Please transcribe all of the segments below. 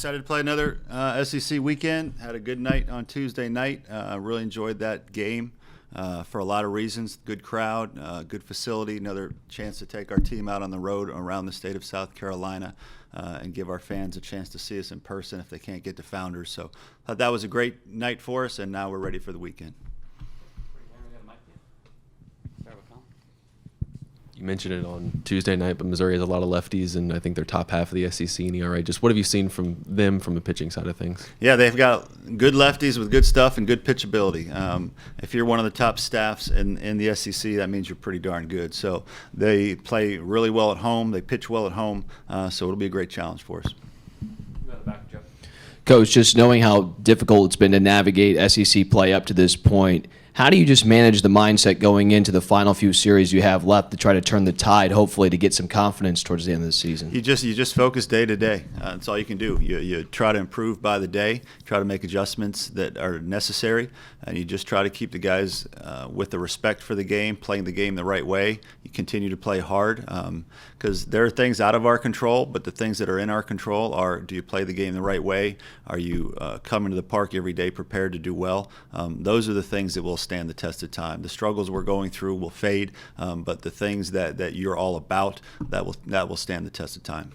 excited to play another SEC weekend. Had a good night on Tuesday night. Really enjoyed that game for a lot of reasons. Good crowd, good facility, another chance to take our team out on the road around the state of South Carolina and give our fans a chance to see us in person if they can't get to Founders. So thought that was a great night for us, and now we're ready for the weekend. You mentioned it on Tuesday night, but Missouri has a lot of lefties, and I think they're top half of the SEC in ERA. Just what have you seen from them from the pitching side of things? Yeah, they've got good lefties with good stuff and good pitchability. If you're one of the top staffs in the SEC, that means you're pretty darn good. So they play really well at home. They pitch well at home, so it'll be a great challenge for us. Coach, just knowing how difficult it's been to navigate SEC play up to this point, how do you just manage the mindset going into the final few series you have left to try to turn the tide, hopefully to get some confidence towards the end of the season? You just focus day to day. That's all you can do. You try to improve by the day, try to make adjustments that are necessary, and you just try to keep the guys with the respect for the game, playing the game the right way. You continue to play hard because there are things out of our control, but the things that are in our control are: do you play the game the right way? Are you coming to the park every day prepared to do well? Those are the things that will stand the test of time. The struggles we're going through will fade, but the things that you're all about, that will stand the test of time.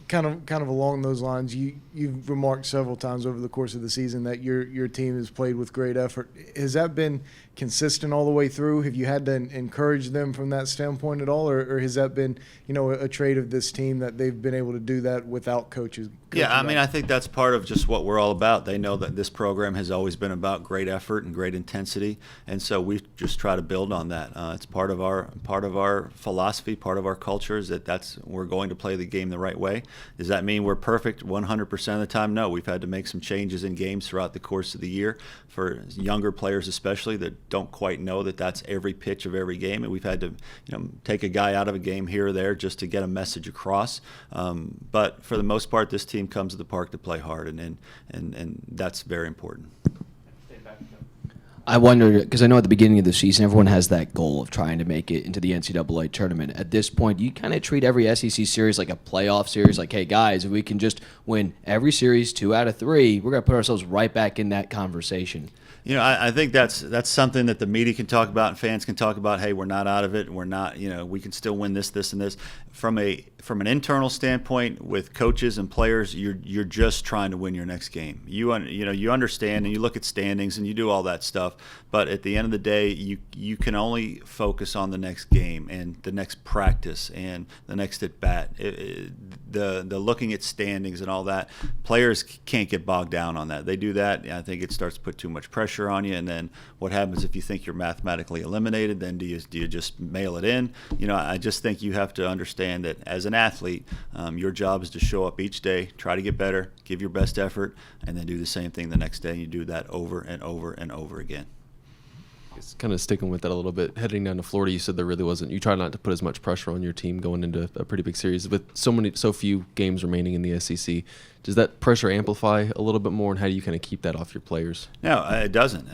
Kind of along those lines, you've remarked several times over the course of the season that your team has played with great effort. Has that been consistent all the way through? Have you had to encourage them from that standpoint at all, or has that been a trait of this team that they've been able to do that without coaches? Yeah, I mean, I think that's part of just what we're all about. They know that this program has always been about great effort and great intensity, and so we just try to build on that. It's part of our philosophy, part of our culture is that we're going to play the game the right way. Does that mean we're perfect 100% of the time? No, we've had to make some changes in games throughout the course of the year for younger players especially that don't quite know that that's every pitch of every game, and we've had to take a guy out of a game here or there just to get a message across. But for the most part, this team comes to the park to play hard, and that's very important. I wonder, because I know at the beginning of the season, everyone has that goal of trying to make it into the NCAA tournament. At this point, do you kind of treat every SEC series like a playoff series? Like, hey, guys, if we can just win every series 2 out of 3, we're going to put ourselves right back in that conversation. I think that's something that the media can talk about and fans can talk about. Hey, we're not out of it. We're not, we can still win this, and this. From an internal standpoint, with coaches and players, you're just trying to win your next game. You understand and you look at standings and you do all that stuff. But at the end of the day, you can only focus on the next game and the next practice and the next at bat. The looking at standings and all that, players can't get bogged down on that. They do that, I think it starts to put too much pressure on you. And then what happens if you think you're mathematically eliminated? Then do you just mail it in? I just think you have to understand that as an athlete, your job is to show up each day, try to get better, give your best effort, and then do the same thing the next day. And you do that over and over and over again. It's kind of sticking with that a little bit. Heading down to Florida, you said there really wasn't. You try not to put as much pressure on your team going into a pretty big series with so few games remaining in the SEC. Does that pressure amplify a little bit more, and how do you kind of keep that off your players? No, it doesn't.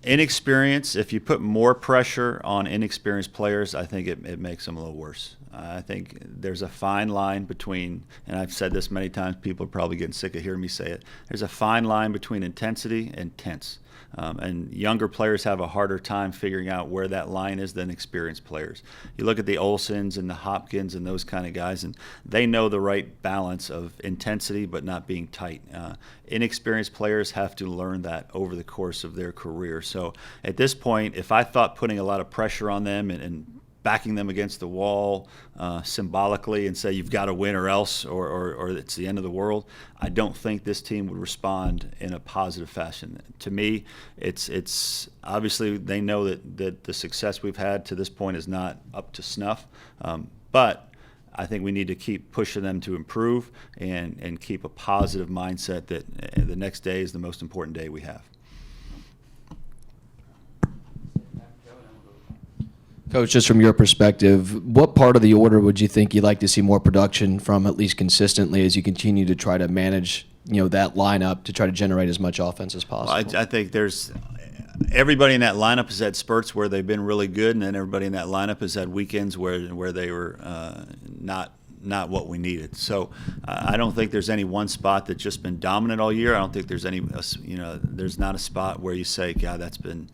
Inexperience, if you put more pressure on inexperienced players, I think it makes them a little worse. I think there's a fine line between, and I've said this many times, people are probably getting sick of hearing me say it, there's a fine line between intensity and tense. And younger players have a harder time figuring out where that line is than experienced players. You look at the Olsons and the Hopkins and those kind of guys, and they know the right balance of intensity but not being tight. Inexperienced players have to learn that over the course of their career. So at this point, if I thought putting a lot of pressure on them and backing them against the wall symbolically and say you've got to win or else or it's the end of the world, I don't think this team would respond in a positive fashion. To me, it's obviously they know that the success we've had to this point is not up to snuff, but I think we need to keep pushing them to improve and keep a positive mindset that the next day is the most important day we have. Coach, just from your perspective, what part of the order would you think you'd like to see more production from, at least consistently, as you continue to try to manage, that lineup to try to generate as much offense as possible? Well, I think there's everybody in that lineup has had spurts where they've been really good, and then everybody in that lineup has had weekends where they were not what we needed. So I don't think there's any one spot that's just been dominant all year. I don't think there's any, there's not a spot where you say, God, that's been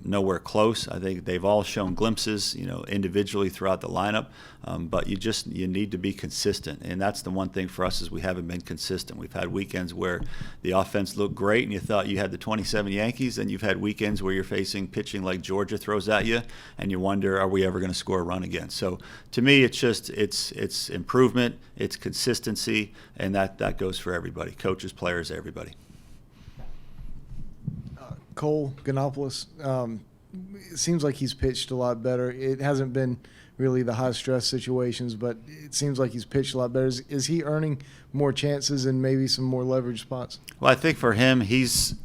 nowhere close. I think they've all shown glimpses, individually throughout the lineup. But you need to be consistent, and that's the one thing for us is we haven't been consistent. We've had weekends where the offense looked great, and you thought you had the 27 Yankees, and you've had weekends where you're facing pitching like Georgia throws at you, and you wonder, are we ever going to score a run again? So to me, it's just it's improvement, it's consistency, and that goes for everybody, coaches, players, everybody. Cole Ganopoulos, it seems like he's pitched a lot better. It hasn't been really the high-stress situations, but it seems like he's pitched a lot better. Is he earning more chances and maybe some more leverage spots? Well, I think for him, he's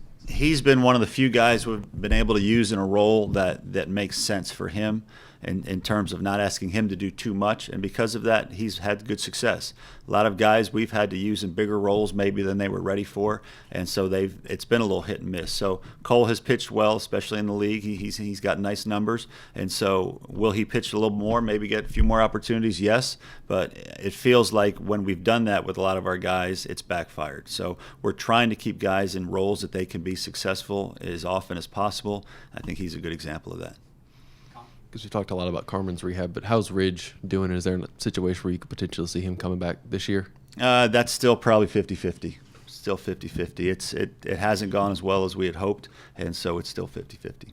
been one of the few guys we've been able to use in a role that makes sense for him in terms of not asking him to do too much, and because of that, he's had good success. A lot of guys we've had to use in bigger roles maybe than they were ready for, and so it's been a little hit and miss. So Cole has pitched well, especially in the league. He's got nice numbers, and so will he pitch a little more, maybe get a few more opportunities? Yes, but it feels like when we've done that with a lot of our guys, it's backfired. So we're trying to keep guys in roles that they can be successful as often as possible. I think he's a good example of that. Because we talked a lot about Carmen's rehab, but how's Ridge doing? Is there a situation where you could potentially see him coming back this year? That's still probably 50-50. Still 50-50. It hasn't gone as well as we had hoped, and so it's still 50-50.